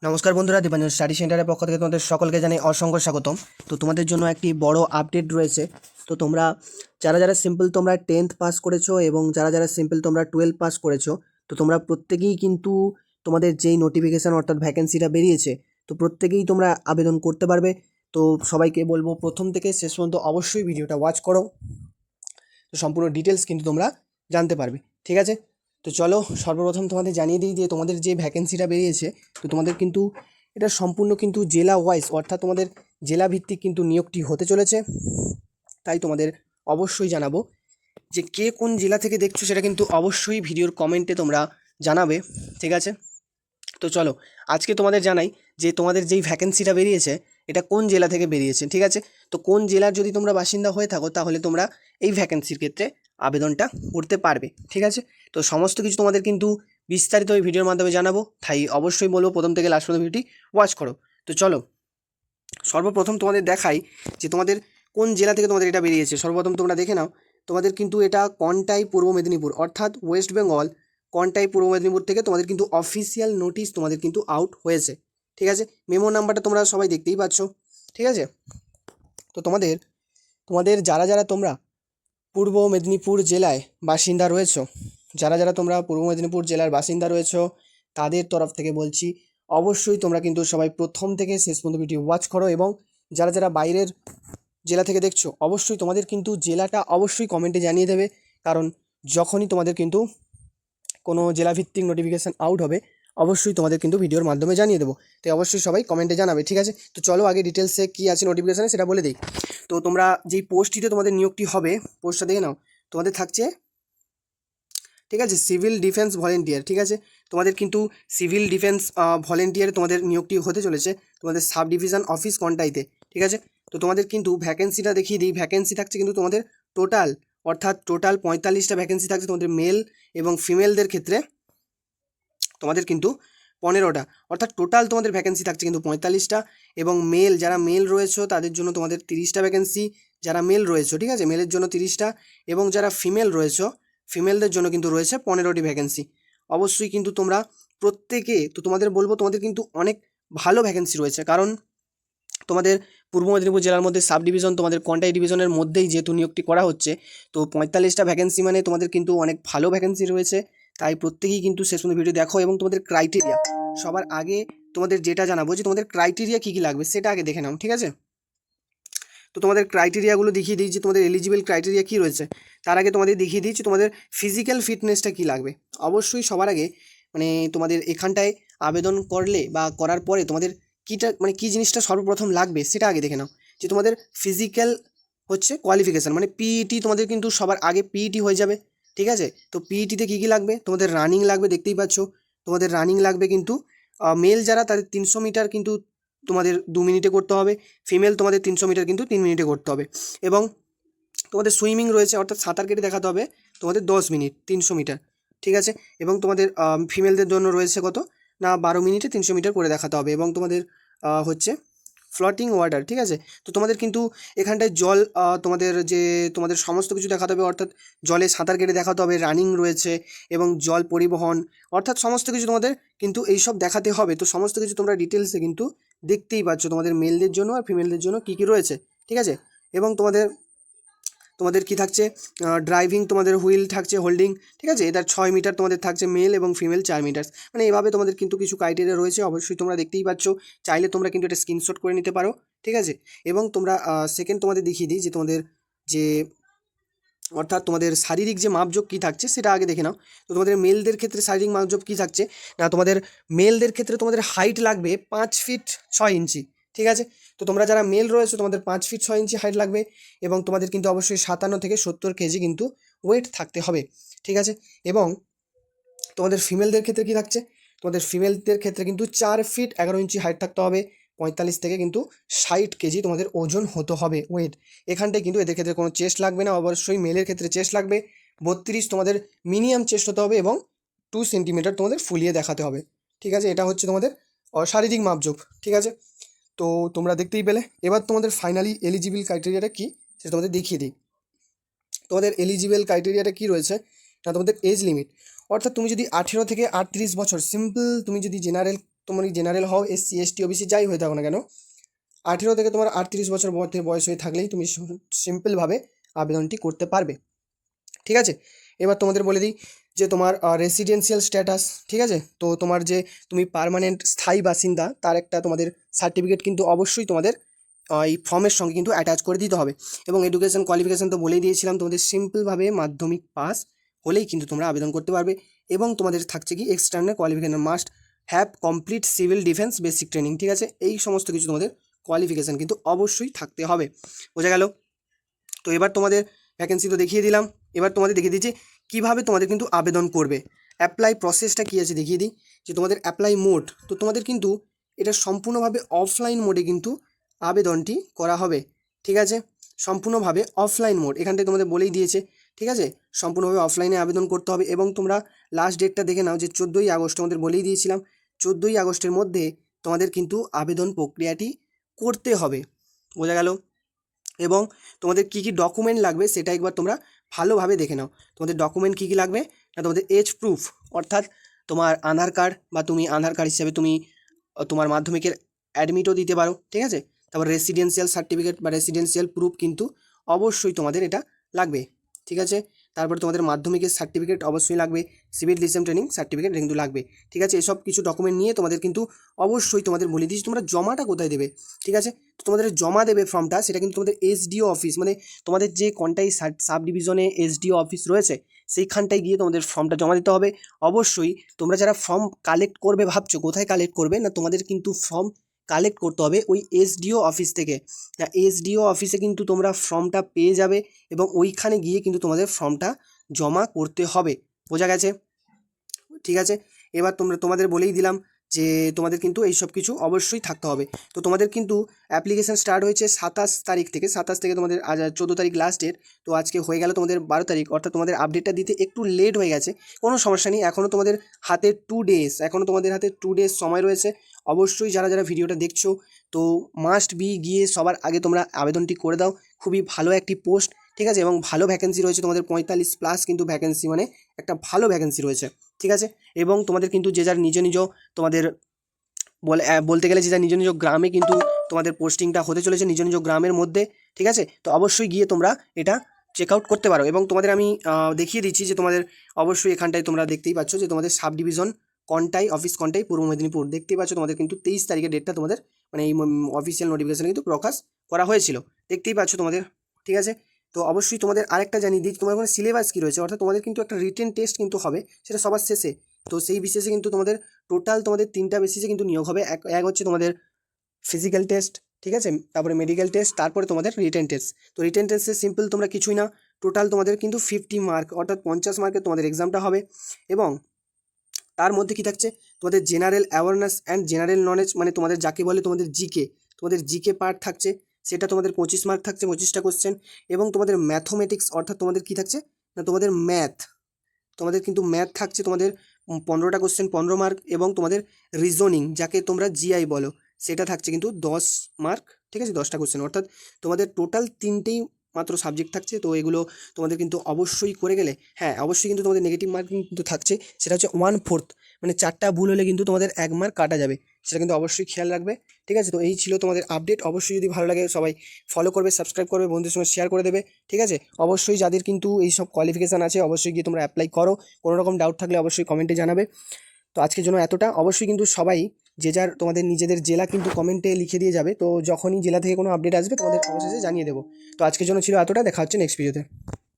নমস্কার বন্ধুরা, দীপাঞ্জন স্টাডি সেন্টারের পক্ষ থেকে তোমাদের সকলকে জানাই অসংখ্য স্বাগতম। তো তোমাদের জন্য একটি বড় আপডেট রয়েছে। তো তোমরা যারা যারা সিম্পল তোমরা 10th পাস করেছো এবং যারা যারা সিম্পল তোমরা 12 পাস করেছো, তো তোমরা প্রত্যেকেই কিন্তু তোমাদের যেই নোটিফিকেশান অর্থাৎ ভ্যাকেন্সিটা বেরিয়েছে, তো প্রত্যেকেই তোমরা আবেদন করতে পারবে। তো সবাইকে বলবো প্রথম থেকে শেষ পর্যন্ত অবশ্যই ভিডিওটা ওয়াচ করো, তো সম্পূর্ণ ডিটেলস কিন্তু তোমরা জানতে পারবে। ঠিক আছে, তো চলো সর্বপ্রথম তোমাদের জানিয়ে দিই যে তোমাদের যে ভ্যাকেন্সিটা বেরিয়েছে, তো তোমাদের কিন্তু এটা সম্পূর্ণ কিন্তু জেলা ওয়াইজ অর্থাৎ তোমাদের জেলা ভিত্তিক কিন্তু নিয়োগটি হতে চলেছে। তাই তোমাদের অবশ্যই জানাবো যে কে কোন জেলা থেকে দেখছো, সেটা কিন্তু অবশ্যই ভিডিওর কমেন্টে তোমরা জানাবে। ঠিক আছে, তো চলো আজকে তোমাদের জানাই যে তোমাদের যেই ভ্যাকেন্সিটা বেরিয়েছে এটা কোন জেলা থেকে বেরিয়েছে। ঠিক আছে, তো কোন জেলার যদি তোমরা বাসিন্দা হয়ে থাকো তাহলে তোমরা এই ভ্যাকেন্সির ক্ষেত্রে আবেদনটা করতে পারবে। ঠিক আছে, তো সমস্ত কিছু তোমাদের কিন্তু বিস্তারিত এই ভিডিওর মাধ্যমে জানাবো, তাই অবশ্যই বলবো প্রথম থেকে লাস্ট পর্যন্ত ভিডিওটি ওয়াচ করো। তো চলো সর্বপ্রথম তোমাদের দেখাই যে তোমাদের কোন জেলা থেকে তোমাদের এটা বেরিয়েছে। সর্বপ্রথম তোমরা দেখে নাও, তোমাদের কিন্তু এটা কনটাই পূর্ব মেদিনীপুর অর্থাৎ ওয়েস্ট বেঙ্গল কনটাই পূর্ব মেদিনীপুর থেকে তোমাদের কিন্তু অফিসিয়াল নোটিশ তোমাদের কিন্তু আউট হয়েছে। ঠিক আছে, মেমো নাম্বারটা তোমরা সবাই দেখতেই পাচ্ছ। ঠিক আছে, তো তোমাদের তোমাদের যারা যারা তোমরা পূর্ব মেদিনীপুর জেলায় বাসিন্দা রয়েছো, যারা যারা তোমরা পূর্ব মেদিনীপুর জেলার বাসিন্দা রয়েছো, তাদের তরফ থেকে বলছি অবশ্যই তোমরা কিন্তু সবাই প্রথম থেকে শেষ পর্যন্ত ভিডিও ওয়াচ করো। এবং যারা যারা বাইরের জেলা থেকে দেখছো, অবশ্যই তোমাদের কিন্তু জেলাটা অবশ্যই কমেন্টে জানিয়ে দেবে, কারণ যখনই তোমাদের কিন্তু কোনো জেলাভিত্তিক নোটিফিকেশান আউট হবে অবশ্যই তোমাদের কিন্তু ভিডিওর মাধ্যমে জানিয়ে দেবো। তাই অবশ্যই সবাই কমেন্টে জানাবে। ঠিক আছে, তো চলো আগে ডিটেলসে কী আছে নোটিফিকেশানে সেটা বলে দিই। তো তোমরা যেই পোস্টটিতে তোমাদের নিয়োগটি হবে, পোস্টটা দেখে নাও, তোমাদের থাকছে ঠিক আছে সিভিল ডিফেন্স ভলেন্টিয়ার। ঠিক আছে, তোমাদের কিন্তু সিভিল ডিফেন্স ভলেন্টিয়ারে তোমাদের নিয়োগটি হতে চলেছে তোমাদের সাব ডিভিশন অফিস কন্টাইতে। ঠিক আছে, তো তোমাদের কিন্তু ভ্যাকেন্সিটা দেখিয়ে দিই। ভ্যাকেন্সি থাকছে কিন্তু তোমাদের টোটাল অর্থাৎ টোটাল 45টা ভ্যাকেন্সি থাকছে তোমাদের মেল এবং ফিমেলদের ক্ষেত্রে তোমাদের কিন্তু 15টা, অর্থাৎ টোটাল তোমাদের ভ্যাকেন্সি থাকছে কিন্তু 45টা। এবং মেল যারা মেল রয়েছে তাদের জন্য তোমাদের 30টা ভ্যাকেন্সি, যারা মেল রয়েছে ঠিক আছে মেলের জন্য 30টা, এবং যারা ফিমেল রয়েছে ফিমেলদের জন্য কিন্তু রয়েছে 15টি ভ্যাকেন্সি। অবশ্যই কিন্তু তোমরা প্রত্যেকে, তো তোমাদের বলবো তোমাদের কিন্তু অনেক ভালো ভ্যাকেন্সি রয়েছে, কারণ তোমাদের পূর্ব মেদিনীপুর জেলার মধ্যে সাব ডিভিশন তোমাদের কন্টাই ডিভিশনের মধ্যেই যেহেতু নিয়োগটি করা হচ্ছে, তো 45টা ভ্যাকেন্সি মানে তোমাদের কিন্তু অনেক ভালো ভ্যাকেন্সি রয়েছে। তাই প্রত্যেকেই কিন্তু শেষ পর্যন্ত ভিডিও দেখো। এবং তোমাদের ক্রাইটেরিয়া সবার আগে তোমাদের যেটা জানাবো যে তোমাদের ক্রাইটেরিয়া কী কী লাগবে সেটা আগে দেখে নাও। ঠিক আছে, তো তোমাদের ক্রাইটেরিয়াগুলো দেখিয়ে দিই যে তোমাদের এলিজিবল ক্রাইটেরিয়া কী রয়েছে। তার আগে তোমাদের দেখিয়ে দিই যে তোমাদের ফিজিক্যাল ফিটনেসটা কী লাগবে। অবশ্যই সবার আগে মানে তোমাদের এখানটায় আবেদন করলে বা করার পরে তোমাদের কীটা মানে কী জিনিসটা সর্বপ্রথম লাগবে সেটা আগে দেখে নাও। যে তোমাদের ফিজিক্যাল হচ্ছে কোয়ালিফিকেশান মানে পিইটি, তোমাদের কিন্তু সবার আগে পিইটি হয়ে যাবে। ঠিক আছে, তো পিইটিতে কী কী লাগবে, তোমাদের রানিং লাগবে, দেখতেই পাচ্ছ তোমাদের রানিং লাগবে কিন্তু মেল যারা তাদের 300 মিটার কিন্তু তোমাদের 2 মিনিটে করতে হবে, ফিমেল তোমাদের 300 মিটার কিন্তু 3 মিনিটে করতে হবে। এবং তোমাদের সুইমিং রয়েছে অর্থাৎ সাঁতার কেটে দেখাতে হবে তোমাদের 10 মিনিট 300 মিটার। ঠিক আছে, এবং তোমাদের ফিমেলদের জন্য রয়েছে কত না 12 মিনিটে 300 মিটার করে দেখাতে হবে। এবং তোমাদের হচ্ছে ফ্লোটিং ওয়াটার। ঠিক আছে, তো তোমাদের কিন্তু এখানটায় জল তোমাদের যে তোমাদের সমস্ত কিছু দেখাতে হবে, অর্থাৎ জলে সাঁতার কেটে দেখাতে হবে, রানিং রয়েছে এবং জল পরিবহন, অর্থাৎ সমস্ত কিছু তোমাদের কিন্তু এইসব দেখাতে হবে। তো সমস্ত কিছু তোমরা ডিটেলসে কিন্তু দেখতেই পাচ্ছ তোমাদের মেলদের জন্য আর ফিমেলদের জন্য কী কী রয়েছে। ঠিক আছে, এবং তোমাদের তোমাদের কি থাকছে ড্রাইভিং, তোমাদের হুইল থাকছে হোল্ডিং। ঠিক আছে, এটার 6 মিটার তোমাদের থাকছে মেল এবং ফিমেল 4 মিটার। মানে এভাবে তোমাদের কিন্তু কিছু ক্রাইটেরিয়া রয়েছে, অবশ্যই তোমরা দেখতেই পাচ্ছ। চাইলে তোমরা কিন্তু এটা স্ক্রিনশট করে নিতে পারো। ঠিক আছে, এবং তোমরা সেকেন্ড তোমাদের দেখিয়ে দিই যে তোমাদের যে অর্থাৎ তোমাদের শারীরিক যে মাপজোক কী থাকছে সেটা আগে দেখে নাও। তো তোমাদের মেলদের ক্ষেত্রে শারীরিক মাপজোক কী থাকছে না, তোমাদের মেলদের ক্ষেত্রে তোমাদের হাইট লাগবে 5 ফিট 6 ইঞ্চি। ঠিক আছে, তো তোমরা যারা মেল রয়েছে তোমাদের 5 ফিট 6 ইঞ্চি হাইট লাগবে, এবং তোমাদের কিন্তু অবশ্যই 57 থেকে 70 কেজি কিন্তু ওয়েট থাকতে হবে। ঠিক আছে, এবং তোমাদের ফিমেলদের ক্ষেত্রে কী থাকছে, তোমাদের ফিমেলদের ক্ষেত্রে কিন্তু 4 ফিট 11 ইঞ্চি হাইট থাকতে হবে, 45 থেকে কিন্তু 60 কেজি তোমাদের ওজন হতে হবে ওয়েট। এখানটায় কিন্তু এদের ক্ষেত্রে কোনো চেস্ট লাগবে না, অবশ্যই মেলের ক্ষেত্রে চেস্ট লাগবে 32 তোমাদের মিনিমাম চেস্ট হতে হবে, এবং 2 সেন্টিমিটার তোমাদের ফুলিয়ে দেখাতে হবে। ঠিক আছে, এটা হচ্ছে তোমাদের শারীরিক মাপজোক। ঠিক আছে, তো তোমরা দেখতেই পেলে। এবার তোমাদের ফাইনালি এলিজিবল ক্রাইটেরিয়াটা কী সেটা তোমাদের দেখিয়ে দিই। তোমাদের এলিজিবল ক্রাইটেরিয়াটা কী রয়েছে না, তোমাদের এজ লিমিট অর্থাৎ তুমি যদি 18 থেকে 38 বছর সিম্পল তুমি যদি জেনারেল তোমার জেনারেল হও, এসসি এসটি ওবিসি যাই হয়ে থাকো না কেন, 18 থেকে তোমার 38 বছর মধ্যে বয়স হয়ে থাকলেই তুমি সিম্পলভাবে আবেদনটি করতে পারবে। ঠিক আছে, এবার তোমাদের বলে দিই যে তোমার রেসিডেন্সিয়াল স্ট্যাটাস, ঠিক আছে, তো তোমার যে তুমি পার্মানেন্ট স্থায়ী বাসিন্দা তার একটা তোমাদের সার্টিফিকেট কিন্তু অবশ্যই তোমাদের এই ফর্মের সঙ্গে কিন্তু অ্যাটাচ করে দিতে হবে। এবং এডুকেশন কোয়ালিফিকেশান তো বলেই দিয়েছিলাম, তোমাদের সিম্পলভাবে মাধ্যমিক পাস হলেই কিন্তু তোমরা আবেদন করতে পারবে। এবং তোমাদের থাকছে কি external qualification, must have complete civil defence basic training, ঠিক আছে, এই সমস্ত কিছু তোমাদের কোয়ালিফিকেশান কিন্তু অবশ্যই থাকতে হবে। বোঝা গেল? তো এবার তোমাদের ভ্যাকেন্সি তো দেখিয়ে দিলাম, এবার তোমাদের দেখিয়ে দিচ্ছি কীভাবে তোমাদের কিন্তু আবেদন করবে। অ্যাপ্লাই প্রসেসটা কী আছে দেখিয়ে দিই, যে তোমাদের অ্যাপ্লাই মোড, তো তোমাদের কিন্তু এটা সম্পূর্ণভাবে অফলাইন মোডে কিন্তু আবেদনটি করা হবে। ঠিক আছে, সম্পূর্ণভাবে অফলাইন মোড, এখানটায় তোমাদের বলেই দিয়েছে। ঠিক আছে, সম্পূর্ণভাবে অফলাইনে আবেদন করতে হবে। এবং তোমরা লাস্ট ডেটটা দেখে নাও যে 14ই আগস্ট, তোমাদের বলেই দিয়েছিলাম 14ই আগস্টের মধ্যে তোমাদের কিন্তু আবেদন প্রক্রিয়াটি করতে হবে। বোঝা গেল? এবং তোমাদের কী কী ডকুমেন্ট লাগবে সেটা একবার তোমরা ভালোভাবে দেখে নাও। তোমাদের ডকুমেন্ট কী কী লাগবে না, তোমাদের এজ প্রুফ, অর্থাৎ তোমার আধার কার্ড, বা তুমি আধার কার্ড হিসাবে তুমি তোমার মাধ্যমিকের অ্যাডমিটও দিতে পারো। ঠিক আছে, তারপর রেসিডেন্সিয়াল সার্টিফিকেট বা রেসিডেন্সিয়াল প্রুফ কিন্তু অবশ্যই তোমাদের এটা লাগবে। ঠিক আছে, তারপর তোমাদের মাধ্যমিকের সার্টিফিকেট অবশ্যই লাগবে, সিভিল ডিসেম ট্রেনিং সার্টিফিকেট কিন্তু লাগবে। ঠিক আছে, এসব কিছু ডকুমেন্ট নিয়ে তোমাদের কিন্তু অবশ্যই তোমাদের বলে দিচ্ছি তোমরা জমাটা কোথায় দেবে। ঠিক আছে, তো তোমাদের জমা দেবে ফর্মটা, সেটা কিন্তু তোমাদের এসডিও অফিস, মানে তোমাদের যে কোনটাই সাব ডিভিশনে এসডিও অফিস রয়েছে সেইখানটায় গিয়ে তোমাদের ফর্মটা জমা দিতে হবে। অবশ্যই তোমরা যারা ফর্ম কালেক্ট করবে ভাবছো কোথায় কালেক্ট করবে, না তোমাদের কিন্তু ফর্ম কালেক্ট করতে হবে ওই এসডিও অফিস থেকে। না, এসডিও অফিসে কিন্তু তোমরা ফর্মটা পেয়ে যাবে এবং ওইখানে গিয়ে কিন্তু তোমাদের ফর্মটা জমা করতে হবে। বোঝা গেছে? ঠিক আছে, এবার তোমাদের বলেই দিলাম যে তোমাদের কিন্তু এই সব কিছু অবশ্যই থাকতে হবে। তো তোমাদের কিন্তু অ্যাপ্লিকেশান স্টার্ট হয়েছে 27 তারিখ থেকে, 27 থেকে তোমাদের আজ 14 তারিখ লাস্ট ডেট। তো আজকে হয়ে গেল তোমাদের 12 তারিখ, অর্থাৎ তোমাদের আপডেটটা দিতে একটু লেট হয়ে গেছে, কোনো সমস্যা নেই, এখনও তোমাদের হাতে 2 ডেজ, এখনও তোমাদের হাতে 2 ডেজ সময় রয়েছে। অবশ্যই যারা যারা ভিডিওটা দেখছো তো মাস্ট বি গিয়ে সবার আগে তোমরা আবেদনটি করে দাও। খুবই ভালো একটি পোস্ট, ঠিক আছে, এবং ভালো ভ্যাকেন্সি রয়েছে তোমাদের 45+ কিন্তু ভ্যাকেন্সি, মানে একটা ভালো ভ্যাকেন্সি রয়েছে। ঠিক আছে, এবং তোমাদের কিন্তু যে যার নিজ নিজ তোমাদের বলতে গেলে যে যার নিজ নিজ গ্রামে কিন্তু তোমাদের পোস্টিংটা হতে চলেছে, নিজ নিজ গ্রামের মধ্যে। ঠিক আছে, তো অবশ্যই গিয়ে তোমরা এটা চেক আউট করতে পারো। এবং তোমাদের আমি দেখিয়ে দিচ্ছি যে তোমাদের অবশ্যই এখানটায় তোমরা দেখতেই পাচ্ছ যে তোমাদের sub division Contai, office Contai, পূর্ব মেদিনীপুর, দেখতেই পাচ্ছ তোমাদের কিন্তু 23 তারিখের ডেটটা তোমাদের মানে এই অফিসিয়াল নোটিফিকেশানে কিন্তু প্রকাশ করা হয়েছিল, দেখতেই পাচ্ছ তোমাদের। ঠিক আছে, তো অবশ্যই তোমাদের আরেকটা জানিয়ে দিই তোমাদের কোনো সিলেবাস কী রয়েছে, অর্থাৎ তোমাদের কিন্তু একটা রিটেন টেস্ট কিন্তু হবে, সেটা সবার শেষে। তো সেই বিশেষে কিন্তু তোমাদের টোটাল তোমাদের 3টা বেসিসে কিন্তু নিয়োগ হবে। এক হচ্ছে তোমাদের ফিজিক্যাল টেস্ট, ঠিক আছে, তারপরে মেডিকেল টেস্ট, তারপরে তোমাদের রিটেন টেস্ট। তো রিটেন টেস্টে সিম্পল তোমরা কিছুই না, টোটাল তোমাদের কিন্তু 50 মার্ক, অর্থাৎ 50 মার্কের তোমাদের এক্সামটা হবে। এবং তার মধ্যে কী থাকছে, তোমাদের general awareness and general knowledge, মানে তোমাদের যাকে বলে তোমাদের জিকে, তোমাদের জিকে পার্ট থাকছে, সেটা তোমাদের 25 মার্ক থাকছে, 25টা কোশ্চেন। এবং তোমাদের ম্যাথমেটিক্স, অর্থাৎ তোমাদের কী থাকছে না তোমাদের ম্যাথ, তোমাদের কিন্তু ম্যাথ থাকছে তোমাদের 15টা কোশ্চেন, 15 মার্ক। এবং তোমাদের রিজনিং, যাকে তোমরা জিআই বলো, সেটা থাকছে কিন্তু 10 মার্ক। ঠিক আছে, 10টা কোশ্চেন, অর্থাৎ তোমাদের টোটাল 3টেই মাত্র সাবজেক্ট থাকছে। তো এগুলো তোমাদের কিন্তু অবশ্যই করে গেলে, হ্যাঁ অবশ্যই কিন্তু তোমাদের নেগেটিভ মার্কিং কিন্তু থাকছে, সেটা হচ্ছে 1/4, মানে 4টা ভুল হলে কিন্তু তোমাদের 1 মার্ক কাটা যাবে, সেটা কিন্তু অবশ্যই খেয়াল রাখবে। ঠিক আছে, তো এই ছিল তোমাদের আপডেট। অবশ্যই যদি ভালো লাগে সবাই ফলো করবে, সাবস্ক্রাইব করবে, বন্ধুদের সঙ্গে শেয়ার করে দেবে। ঠিক আছে, অবশ্যই যাদের কিন্তু এই সব কোয়ালিফিকেশান আছে অবশ্যই গিয়ে তোমরা অ্যাপ্লাই করো। কোনো রকম ডাউট থাকলে অবশ্যই কমেন্টে জানাবে। তো আজকের জন্য এতটা। অবশ্যই কিন্তু সবাই যে যার তোমাদের নিজেদের জেলা কিন্তু কমেন্টে লিখে দিয়ে যাবে, তো যখনই জেলা থেকে কোনো আপডেট আসবে তোমাদের অবশ্যই জানিয়ে দেবো। তো আজকের জন্য ছিল এতটা, দেখা হচ্ছে নেক্সট ভিডিওতে।